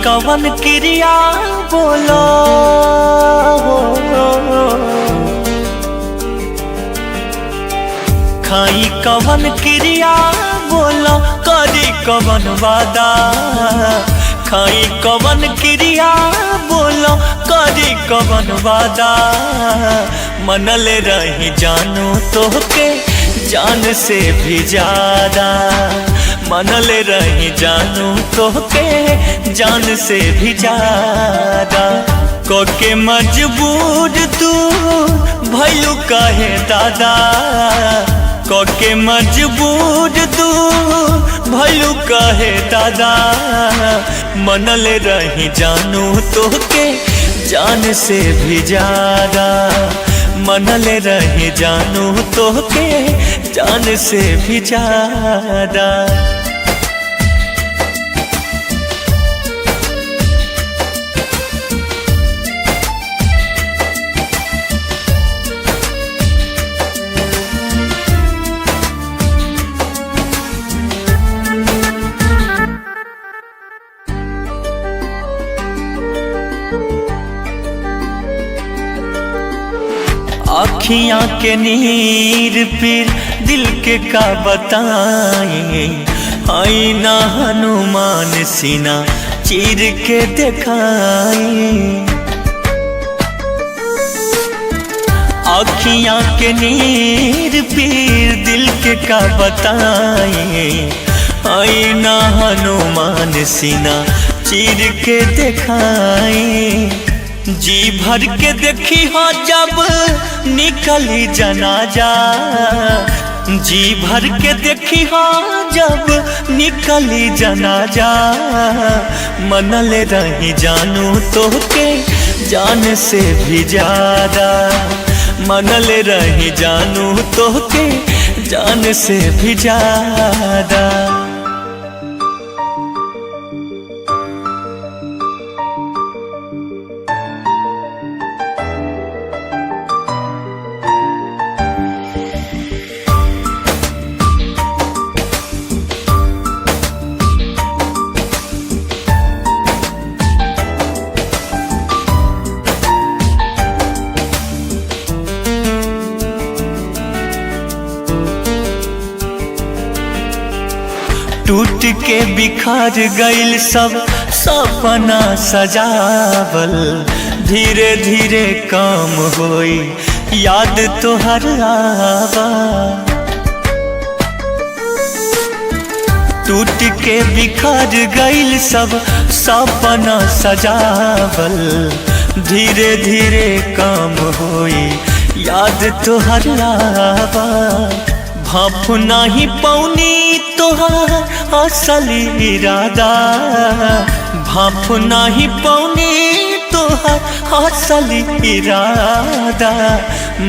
कवन क्रिया बोलो, खाई कवन क्रिया बोलो, करी कवन वादा, खाई कवन क्रिया बोलो, करी कवन वादा, मनल रही जानू तोहके जान से भी ज्यादा, मनल रही जानू तोहके जान से भी ज्यादा, कोके मजबूर तू भइलू कहे दादा, कोके मजबूर तू भइलू कहे दादा, मनल रही जानू तोहके जान से भी ज्यादा, मनल रही जानू तोहके जान से भी ज्यादा। अखियाँ के नीर पीर दिल के का बताए, आई ना हनुमान सीना चीर के दिखाए, अखियाँ के नीर पीर दिल के का बताए, आई ना हनुमान सीना चीर के दिखाए, जी भर के देखी हो जब निकली जनाजा, जी भर के देखी हो जब निकली जनाजा, मनल रही जानू तोहके जान से भी ज्यादा, मनल रही जानू तोहके जान से भी ज्यादा। टूट के बिखर गइल सब सपना सजावल, धीरे धीरे काम होई याद तोहर आवा, टूट के बिखर गइल सब सपना सजावल, धीरे धीरे काम होई याद तोहर आवा, भाप नाही पौनी तोहार असली इरादा, भाप नाही पौनी तोहार असली इरादा,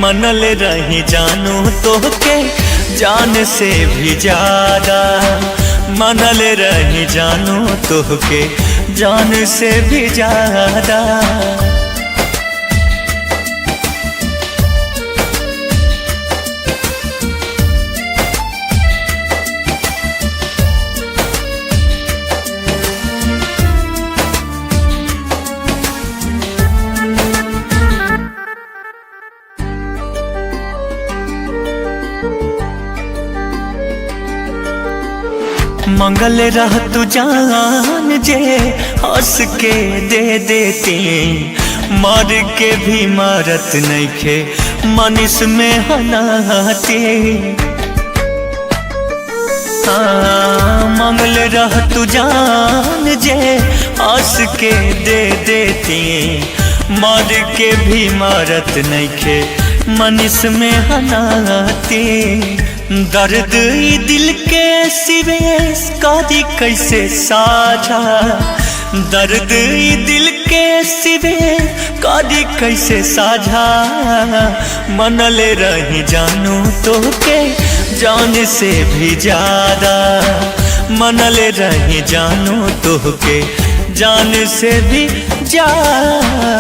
मनल रही जानू तोहके जान से भी ज्यादा, मनल रही जानू तोहके जान से भी ज्यादा। मंगल रह तू जान जे हंस के दे देती, मर के भी मरत नइखे मनीष में हनाती, मंगल रह तू जान जे हंस के दे देती, मर के भी मरत नइखे मनीष में हनाती, दर्द दिल के सिवे कदी कैसे साझा, दर्द दिल के सिवे कदी कैसे साझा, मनल रही जानू तोहके जान से भी ज्यादा, मनल रही जानू तोहके जान से भी ज्यादा।